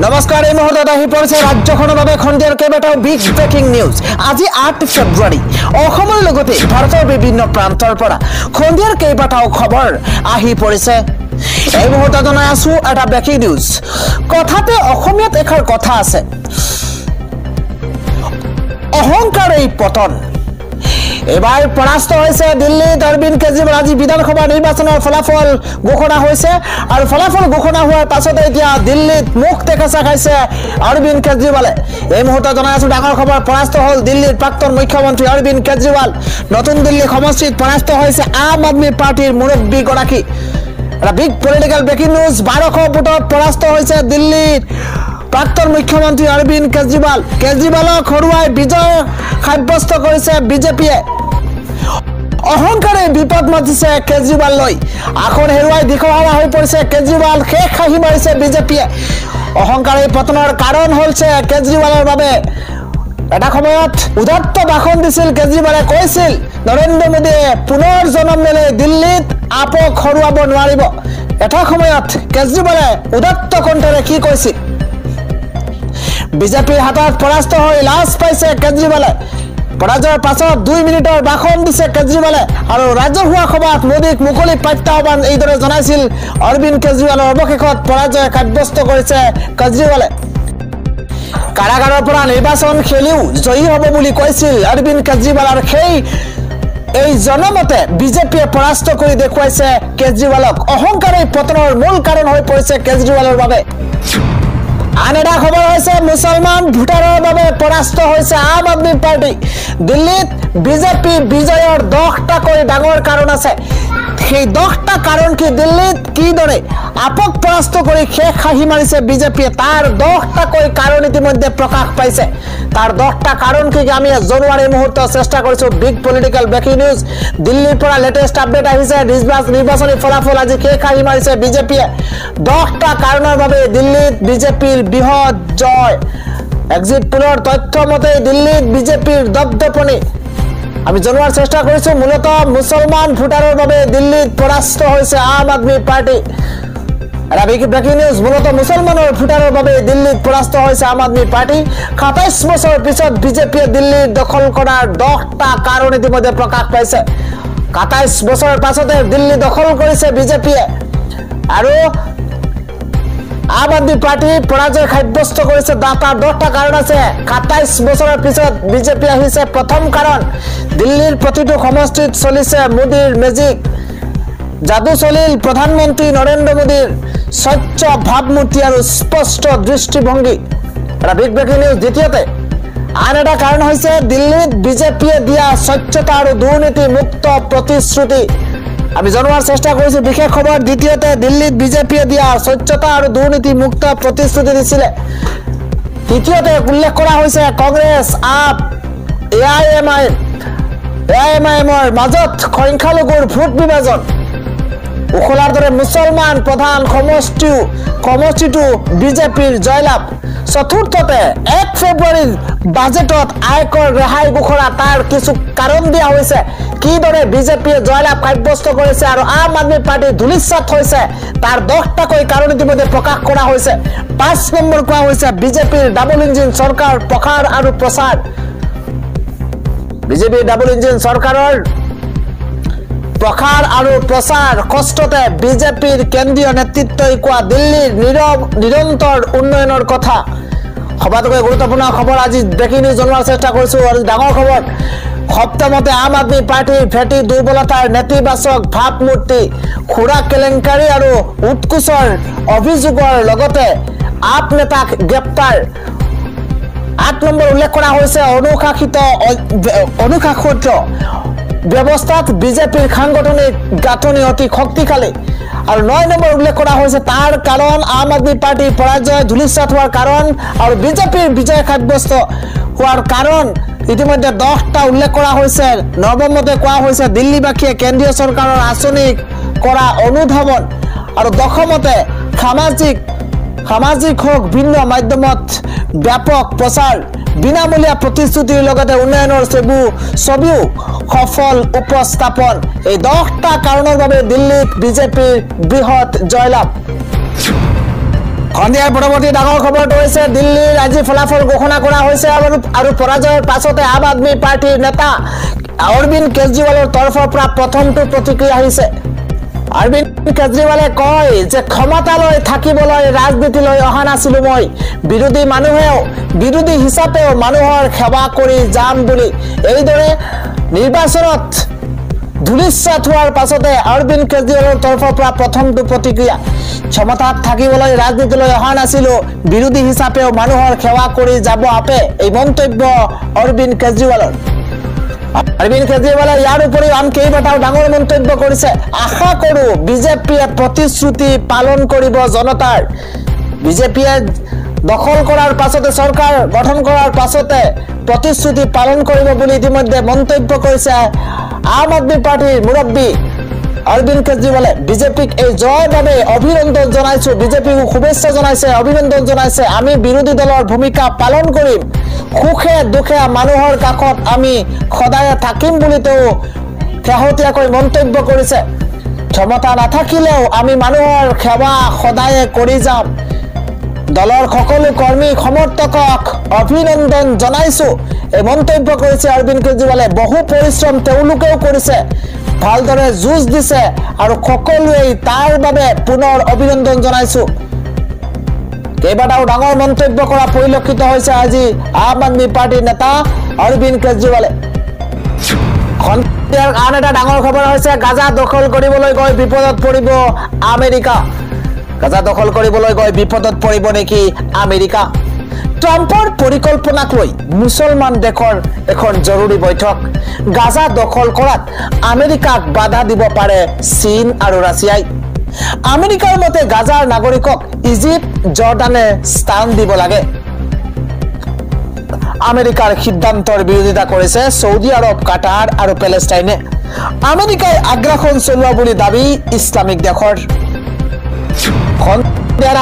নমস্কাৰ এই মুহূৰ্তত আহি পৰিছে ৰাজ্যখনৰ বাবে খন্দিয়াৰ কেইবাটাও বিগ ব্ৰেকিং নিউজ। আজি 8 ফেব্ৰুৱাৰী অসমৰ লগতে ভাৰতৰ বিভিন্ন প্ৰান্তৰ পৰা খন্দিয়াৰ কেইবাটাও খবৰ আহি পৰিছে। এই মুহূৰ্তত জনাই আছো এটা ব্ৰেকিং নিউজ। কথাতে অসমীয়াত এষাৰ কথা আছে, অহংকাৰেই পতন। এবাৰ পৰাস্ত হৈছে দিল্লীত অৰবিন্দ কেজৰিৱাল। আজি বিধানসভা নিৰ্বাচনৰ ফলাফল ঘোষণা হৈছে আৰু ফলাফল ঘোষণা হোৱাৰ পাছতে এতিয়া দিল্লীত মুখ টেকেচা খাইছে অৰবিন্দ কেজৰিৱালে। এই মুহূৰ্তত জনাই আছো ডাঙৰ খবৰ, পৰাস্ত হ'ল দিল্লীৰ প্ৰাক্তন মুখ্যমন্ত্ৰী অৰবিন্দ কেজৰিৱাল। নতুন দিল্লী সমষ্টিত পৰাস্ত হৈছে আম আদমি পাৰ্টিৰ মুৰব্বীগৰাকী। এটা বিগ পলিটিকেল ব্ৰেকিং নিউজ। 1200 ভোটত পৰাস্ত হৈছে দিল্লীৰ প্ৰাক্তন মুখ্যমন্ত্ৰী অৰবিন্দ কেজৰিৱাল। কেজৰিৱালক হৰুৱাই বিজয় সাব্যস্ত কৰিছে বিজেপিয়ে। অহংকাৰে বিপদ মাতিছে কেজৰিৱাললৈ। আসন হেৰুৱাই দিশহাৰা হৈ পৰিছে কেজৰিৱাল। শেষ হাঁহি মাৰিছে বিজেপিয়ে। অহংকাৰে পতনৰ কাৰণ হৈছে কেজৰিৱালৰ বাবে। এটা সময়ত উদাত্ত ভাষণ দিছিল কেজৰিৱালে, কৈছিল নৰেন্দ্ৰ মোদীয়ে পুনৰ জন্ম দিলে দিল্লীত আপক হৰুৱাব নোৱাৰিব। এটা সময়ত কেজৰিৱালে উদাত্ত কণ্ঠৰে কি কৈছিল? বিজেপিৰ হাতত পৰাস্ত হৈ লাজ পাইছে কেজৰিৱালে। পৰাজয়ৰ পাছত 2 মিনিটৰ ভাষণ দিছে কেজৰিৱালে আৰু ৰাজহুৱা সভাত মোদীক মুকলি প্ৰত্যাহ্বান এইদৰে জনাইছিল অৰবিন্দ কেজৰিৱালৰ। অৱশেষত পৰাজয় সাব্যস্ত কৰিছে কেজৰিৱালে। কাৰাগাৰৰ পৰা নিৰ্বাচন খেলিও জয়ী হ'ব বুলি কৈছিল অৰবিন্দ কেজৰিৱাল আৰু এই জনমতে বিজেপিয়ে পৰাস্ত কৰি দেখুৱাইছে কেজৰিৱালক। অহংকাৰেই পতনৰ মূল কাৰণ হৈ পৰিছে কেজৰিৱালৰ বাবে। আন এটা খবৰ হৈছে মুছলমান ভোটাৰৰ বাবে পৰাস্ত হৈছে আম আদমি পাৰ্টি। দিল্লীত বিজেপি বিজয়ৰ 10টাকৈ ডাঙৰ কাৰণ আছে। সেই 10টা কাৰণ কি, দিল্লীত কিদৰে আপক পৰাস্ত কৰি শেষ হাঁহি মাৰিছে বিজেপিয়ে, তাৰ 10টাকৈ কাৰণ ইতিমধ্যে প্ৰকাশ পাইছে। তাৰ 10টা কাৰণ কি আমি জনোৱাৰ এই মুহূৰ্তত চেষ্টা কৰিছো। Big political breaking news. দিল্লীৰ পৰা লেটেষ্ট আপডেট আহিছে। নিৰ্বাচনী ফলাফল আজি শেষ হাঁহি মাৰিছে বিজেপিয়ে। 10টা কাৰণৰ বাবে দিল্লীত বিজেপিৰ বৃহৎ জয়। এক্সিট পোলৰ তথ্য মতে দিল্লীত বিজেপিৰ দপদপনি আমি জনোৱাৰ চেষ্টা কৰিছো। মূলতঃ মুছলমান ভোটাৰৰ বাবে দিল্লীত পৰাস্ত হৈছে আম আদমি পাৰ্টি। এটা ব্ৰেকিং নিউজ। মূলতঃ মুছলমানৰ ভোটাৰৰ বাবে দিল্লীত পৰাস্ত হৈছে আম আদমি পাৰ্টি। 27 বছৰ পিছত বিজেপিয়ে দিল্লীত দখল কৰাৰ 10টা কাৰণ ইতিমধ্যে প্ৰকাশ পাইছে। 27 বছৰৰ পাছতে দিল্লী দখল কৰিছে বিজেপিয়ে আৰু আম আদমি পাৰ্টি পৰাজয় সাব্যস্ত কৰিছে। তাৰ 10টা কাৰণ আছে। 27 বছৰৰ পিছত বিজেপি আহিছে। প্ৰথম কাৰণ, দিল্লীৰ প্ৰতিটো সমষ্টিত চলিছে মোদীৰ মেজিক। যাদু চলিল প্ৰধানমন্ত্ৰী নৰেন্দ্ৰ মোদীৰ স্বচ্ছ ভাৱমূৰ্তি আৰু স্পষ্ট দৃষ্টিভংগী। এটা বিগ ব্ৰেকিং নিউজ। দ্বিতীয়তে আন এটা কাৰণ হৈছে দিল্লীত বিজেপিয়ে দিয়া স্বচ্ছতা আৰু দুৰ্নীতি মুক্ত প্ৰতিশ্ৰুতি। আমি জনোৱাৰ চেষ্টা কৰিছো বিশেষ খবৰ। দ্বিতীয়তে দিল্লীত বিজেপিয়ে দিয়া স্বচ্ছতা আৰু দুৰ্নীতি মুক্ত প্ৰতিশ্ৰুতি দিছিলে। তৃতীয়তে উল্লেখ কৰা হৈছে কংগ্ৰেছ আপ AIMৰ মাজত সংখ্যালঘুৰ ভোট বিভাজন। উখলাৰ দৰে মুছলমান প্ৰধান সমষ্টিটো বিজেপিৰ জয়লাভ। চতুৰ্থতে 1 ফেব্ৰুৱাৰীৰ বাজেটত আয়কৰ ৰেহাই ঘোষণা, তাৰ কিছু কাৰণ দিয়া হৈছে। কিদৰে বিজেপিয়ে জয়লাভ সাব্যস্ত কৰিছে আৰু আম আদমি পাৰ্টি ধূলিসাৎ হৈছে, তাৰ 10টাকৈ কাৰণ ইতিমধ্যে প্ৰকাশ কৰা হৈছে। 5 নম্বৰ কোৱা হৈছে বিজেপিৰ ডাবল ইঞ্জিন চৰকাৰ প্ৰসাৰ আৰু প্ৰচাৰ। বিজেপিৰ ডাবল ইঞ্জিন চৰকাৰৰ প্ৰসাৰ আৰু প্ৰচাৰ কষ্টতে বিজেপিৰ কেন্দ্ৰীয় নেতৃত্বই কোৱা দিল্লীৰ নিৰন্তৰ উন্নয়নৰ কথা। সবাতোকৈ গুৰুত্বপূৰ্ণ খবৰ আজি ব্ৰেকিং নিউজ জনোৱাৰ চেষ্টা কৰিছো। আৰু ডাঙৰ খবৰ, সপ্তমতে আম আদমি পাৰ্টিৰ ভেটি দুৰ্বলতাৰ নেতিবাচক ভাৱমূৰ্তি। খুৰাক কেলেংকাৰী আৰু উৎকোচৰ অভিযোগৰ লগতে আপ নেতাক গ্ৰেপ্তাৰ। 8 নম্বৰ উল্লেখ কৰা হৈছে অনুশাসিত ব্যৱস্থাত বিজেপিৰ সাংগঠনিক গাঁথনি অতি শক্তিশালী। আৰু 9 নম্বৰ উল্লেখ কৰা হৈছে তাৰ কাৰণ আম আদমি পাৰ্টিৰ পৰাজয় ধূলিসাৎ হোৱাৰ কাৰণ আৰু বিজেপিৰ বিজয় সাব্যস্ত হোৱাৰ কাৰণ ইতিমধ্যে 10টা উল্লেখ কৰা হৈছে। নৱমতে কোৱা হৈছে দিল্লীবাসীয়ে কেন্দ্ৰীয় চৰকাৰৰ আঁচনিক কৰা অনুধাৱন। আৰু 10মতে সামাজিক হওক ভিন্ন মাধ্যমত ব্যাপক প্ৰচাৰ। বিনামূলীয়া প্ৰতিশ্ৰুতিৰ লগতে উন্নয়নৰ ছবিও সফল উপস্থাপন। এই 10টা কাৰণৰ বাবে দিল্লীত বিজেপিৰ বৃহৎ জয়লাভ। সন্ধিয়াৰ পৰৱৰ্তী ডাঙৰ খবৰটো হৈছে দিল্লীৰ আজি ফলাফল ঘোষণা কৰা হৈছে আৰু পৰাজয়ৰ পাছতে আম আদমি পাৰ্টিৰ নেতা অৰবিন্দ কেজৰিৱালৰ তৰফৰ পৰা প্ৰথমটো প্ৰতিক্ৰিয়া আহিছে। অৰবিন্দ কেজৰিৱালে কয় যে ক্ষমতালৈ থাকিবলৈ ৰাজনীতিলৈ অহা নাছিলো মই, বিৰোধী হিচাপেও মানুহৰ সেৱা কৰি যাম বুলি এইদৰে নিৰ্বাচনত ধুলিস্বাত হোৱাৰ পাছতে অৰবিন্দ কেজৰিৱালৰ তৰফৰ পৰা প্ৰথমটো প্ৰতিক্ৰিয়া। ক্ষমতাত থাকিবলৈ ৰাজনীতিলৈ অহা নাছিলো, বিৰোধী হিচাপেও মানুহৰ সেৱা কৰি যাব আপে, এই মন্তব্য অৰবিন্দ কেজৰিৱালৰ। অৰবিন্দ কেজৰিৱালে ইয়াৰ উপৰিও আন কেইবাটাও ডাঙৰ মন্তব্য কৰিছে। আশা কৰো বিজেপিয়ে প্ৰতিশ্ৰুতি পালন কৰিব জনতাৰ। বিজেপিয়ে দখল কৰাৰ পাছতে চৰকাৰ গঠন কৰাৰ পাছতে প্ৰতিশ্ৰুতি পালন কৰিব বুলি ইতিমধ্যে মন্তব্য কৰিছে আম আদমি পাৰ্টিৰ মুৰব্বী অৰবিন্দ কেজৰিৱালে। বিজেপিক এই জয়ৰ বাবে অভিনন্দন জনাইছো, বিজেপিক শুভেচ্ছা জনাইছে, অভিনন্দন জনাইছে। আমি বিৰোধী দলৰ ভূমিকা পালন কৰিম, সুখে দুখে মানুহৰ কাষত আমি সদায় থাকিম বুলি তেওঁ শেহতীয়াকৈ মন্তব্য কৰিছে। ক্ষমতা নাথাকিলেও আমি মানুহৰ সেৱা সদায় কৰি যাম। দলৰ সকলো কৰ্মী সমৰ্থকক অভিনন্দন জনাইছো, এই মন্তব্য কৰিছে অৰবিন্দ কেজৰিৱালে। বহু পৰিশ্ৰম তেওঁলোকেও কৰিছে, ভালদৰে যুঁজ দিছে আৰু সকলোৱে তাৰ বাবে পুনৰ অভিনন্দন জনাইছো। কেইবাটাও ডাঙৰ মন্তব্য কৰা পৰিলক্ষিত হৈছে আজি আম আদমি পাৰ্টিৰ নেতা অৰবিন্দ কেজৰিৱালে। আন এটা ডাঙৰ খবৰ হৈছে গাজা দখল কৰিবলৈ গৈ বিপদত পৰিব আমেৰিকা। গাজা দখল কৰিবলৈ গৈ বিপদত পৰিব নেকি আমেৰিকা? ট্ৰাম্পৰ পৰিকল্পনাক লৈ মুছলমান দেশৰ এখন জৰুৰী বৈঠক। গাজা দখল কৰাত আমেৰিকাক বাধা দিব পাৰে চীন আৰু ৰাছিয়াই। আমেৰিকাৰ মতে গাজাৰ নাগৰিকক ইজিপ্ত জৰ্ডানে স্থান দিব লাগে। আমেৰিকাৰ সিদ্ধান্তৰ বিৰোধিতা কৰিছে সৌদি আৰব, কাটাৰ আৰু পেলেষ্টাইনে। আমেৰিকাই আগ্ৰাসন চলোৱা বুলি দাবী ইছলামিক দেশৰ।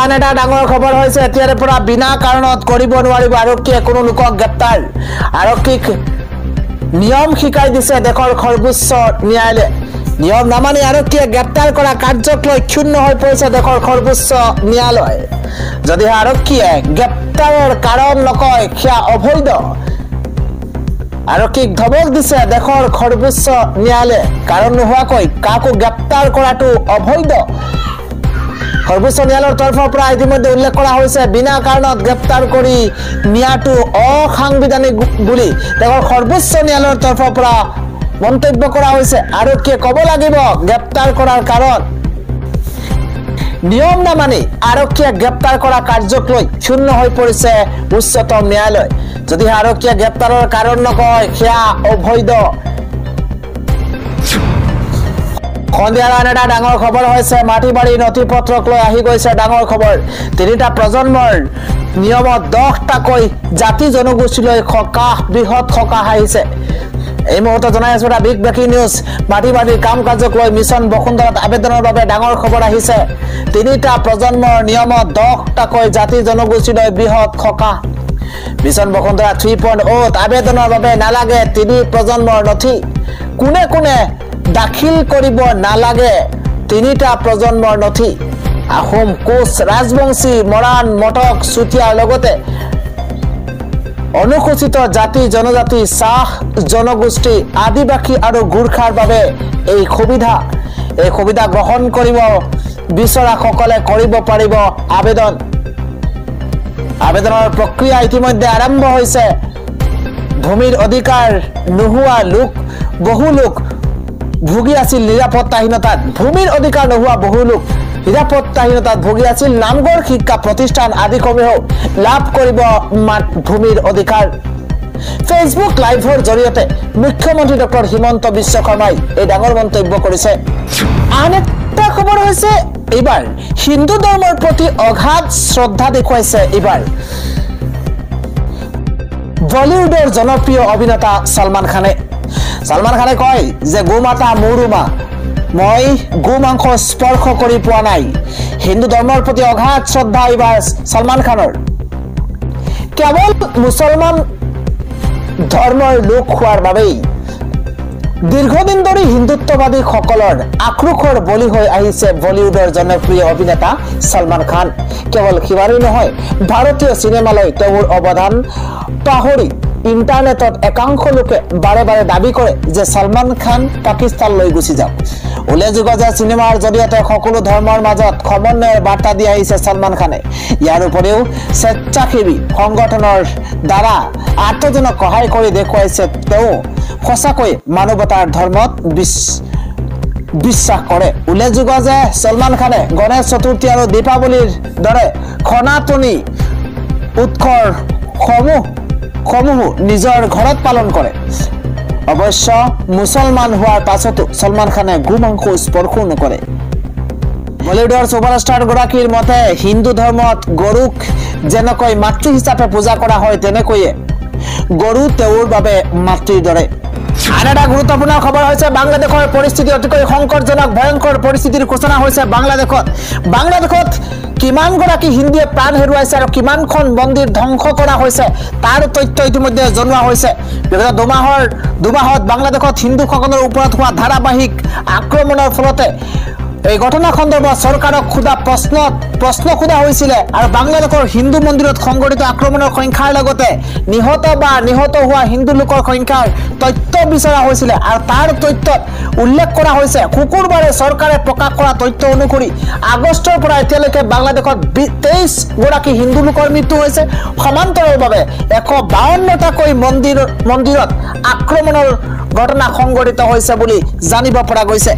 আন এটা ডাঙৰ খবৰ হৈছে এতিয়াৰে পৰা বিনা কাৰণত কৰিব নোৱাৰিব আৰক্ষীয়ে কোনো লোকক গ্ৰেপ্তাৰ। আৰক্ষীক নিয়ম শিকাই দিছে দেশৰ সৰ্বোচ্চ ন্যায়ালয়ে। নিয়ম নামানি আৰক্ষীয়ে গ্ৰেপ্তাৰ কৰা কাৰ্যক লৈ ক্ষুণ্ণ হৈ পৰিছে দেশৰ সৰ্বোচ্চ ন্যায়ালয়। যদিহে আৰক্ষীয়ে গ্ৰেপ্তাৰৰ কাৰণ নকয় সেয়া অবৈধ। আৰক্ষীক ধমক দিছে দেশৰ সৰ্বোচ্চ ন্যায়ালয়ে, কাৰণ নোহোৱাকৈ কাকো গ্ৰেপ্তাৰ কৰাটো অবৈধ। সৰ্বোচ্চ ন্যায়ালয়ৰ তৰফৰ পৰা ইতিমধ্যে উল্লেখ কৰা হৈছে বিনা কাৰণত গ্ৰেপ্তাৰ কৰি নিয়াটো অসাংবিধানিক বুলি দেশৰ সৰ্বোচ্চ ন্যায়ালয়ৰ তৰফৰ পৰা মন্তব্য কৰা হৈছে। আৰক্ষীয়ে ক'ব লাগিব গ্ৰেপ্তাৰ কৰাৰ কাৰণ। নিয়ম নামানি আৰক্ষীয়ে গ্ৰেপ্তাৰ কৰা কাৰ্যক লৈ ক্ষুণ্ণ হৈ পৰিছে উচ্চতম ন্যায়ালয়। যদিহে আৰক্ষীয়ে গ্ৰেপ্তাৰৰ কাৰণ নকয় সেয়া অবৈধ। সন্ধিয়াৰ আন এটা ডাঙৰ খবৰ হৈছে মাটিবাৰী নথি পত্ৰক লৈ আহি গৈছে ডাঙৰ খবৰ। তিনিটা প্ৰজন্মৰ নিয়মত 10টাকৈ জাতি জনগোষ্ঠীলৈ সকাহ, বৃহৎ সকাহ আহিছে। এই মুহূৰ্তে জনাই আছো এটা বিগ ব্ৰেকিং নিউজ। মাটিবাৰীৰ কাম কাজক লৈ মিছন বসুন্ধৰাত আবেদনৰ বাবে ডাঙৰ খবৰ আহিছে। তিনিটা প্ৰজন্মৰ নিয়মত 10টাকৈ জাতি জনগোষ্ঠীলৈ বৃহৎ সকাহ। মিছন বসুন্ধৰা 3.0 আবেদনৰ বাবে নালাগে 3 প্ৰজন্মৰ নথি। কোনে কোনে দাখিল কৰিব নালাগে 3টা প্ৰজন্মৰ নথি? আহোম, কোচ, ৰাজবংশী, মৰাণ, মটক, চুতীয়াৰ লগতে অনুসূচিত জাতি জনজাতি, চাহ জনগোষ্ঠী, আদিবাসী আৰু গোৰ্খাৰ বাবে এই সুবিধা গ্ৰহণ কৰিব বিচৰাসকলে কৰিব পাৰিব আবেদন। আবেদনৰ প্ৰক্ৰিয়া ইতিমধ্যে আৰম্ভ হৈছে। ভূমিৰ অধিকাৰ নোহোৱা বহু লোক ভুগি আছিল নিৰাপত্তাহীনতাত। ভূমিৰ অধিকাৰ নোহোৱা বহু লোক নিৰাপত্তাহীনতাত ভুগি আছিল। নামঘৰ, শিক্ষা প্ৰতিষ্ঠান আদিসমূহেও লাভ কৰিব ভূমিৰ অধিকাৰ। ফেচবুক লাইভৰ জৰিয়তে মুখ্যমন্ত্ৰী ডক্টৰ হিমন্ত বিশ্ব শৰ্মাই এই ডাঙৰ মন্তব্য কৰিছে। আন এটা খবৰ হৈছে এইবাৰ হিন্দু ধৰ্মৰ প্ৰতি অগাধ শ্ৰদ্ধা দেখুৱাইছে এইবাৰ বলিউডৰ জনপ্ৰিয় অভিনেতা সলমান খানে। সলমান খানে কয় যে গোমাতা মোৰো মা, মই গো মাংস স্পৰ্শ কৰি পোৱা নাই। হিন্দু ধৰ্মৰ প্ৰতি অগাধ শ্ৰদ্ধা এইবাৰ সলমান খানৰ। কেৱল মুছলমান ধৰ্মৰ লোক হোৱাৰ বাবেই দীৰ্ঘদিন ধৰে হিন্দুত্ববাদী সকলেৰ আক্ৰোশৰ বলি হৈ আহিছে বলিউডৰ জনপ্ৰিয় অভিনেতা সলমান খান। কেৱল সিমানেই নহয়, ভাৰতীয় সিনেমালৈ তেওঁৰ অৱদান পাহৰি ইন্টাৰনেটত একাংশ লোকে বাৰে বাৰে দাবী কৰে যে সলমান খান পাকিস্তানলৈ গুচি যাওক। উল্লেখযোগ্য যে চিনেমাৰ জৰিয়তে সকলো ধৰ্মৰ মাজত সমন্বয়ৰ বাৰ্তা দি আহিছে সলমান খানে। ইয়াৰ উপৰিও স্বেচ্ছাসেৱী সংগঠনৰ দ্বাৰা আত্মজনক সহায় কৰি দেখুৱাইছে তেওঁ সঁচাকৈ মানৱতাৰ ধৰ্মত বিশ্বাস কৰে। উল্লেখযোগ্য যে সলমান খানে গণেশ চতুৰ্থী আৰু দীপাৱলীৰ দৰে সনাতনী উৎসৱসমূহ নিজৰ ঘৰত পালন কৰে। অৱশ্য মুছলমান হোৱাৰ পাছতো সলমান খানে গোমাংস স্পৰ্শ নকৰে। বলিউডৰ ছুপাৰষ্টাৰ গৰাকীৰ মতে হিন্দু ধৰ্মত গৰুক যেনেকৈ মাতৃ হিচাপে পূজা কৰা হয়, তেনেকৈয়ে গৰু তেওঁৰ বাবে মাতৃৰ দৰে। আন এটা গুৰুত্বপূৰ্ণ খবৰ হৈছে বাংলাদেশৰ পৰিস্থিতি অতিকৈ সংকটজনক ভয়ংকৰ পৰিস্থিতিৰ সূচনা হৈছে বাংলাদেশত কিমান গৰাকী হিন্দুৱে প্ৰাণ হেৰুৱাইছে আৰু কিমানখন মন্দিৰ ধ্বংস কৰা হৈছে তাৰ তথ্য ইতিমধ্যে জনোৱা হৈছে। বিগত দুমাহত বাংলাদেশত হিন্দুসকলৰ ওপৰত হোৱা ধাৰাবাহিক আক্ৰমণৰ ফলতে এই ঘটনা সন্দৰ্ভত চৰকাৰক প্ৰশ্ন সোধা হৈছিলে আৰু বাংলাদেশৰ হিন্দু মন্দিৰত সংঘটিত আক্ৰমণৰ সংখ্যাৰ লগতে নিহত হোৱা হিন্দু লোকৰ সংখ্যাৰ তথ্য বিচৰা হৈছিলে আৰু তাৰ তথ্যত উল্লেখ কৰা হৈছে শুকুৰবাৰে চৰকাৰে প্ৰকাশ কৰা তথ্য অনুসৰি আগষ্টৰ পৰা এতিয়ালৈকে বাংলাদেশত 23 গৰাকী হিন্দু লোকৰ মৃত্যু হৈছে। সমান্তৰালভাৱে 152টাকৈ মন্দিৰত আক্ৰমণৰ ঘটনা সংঘটিত হৈছে বুলি জানিব পৰা গৈছে।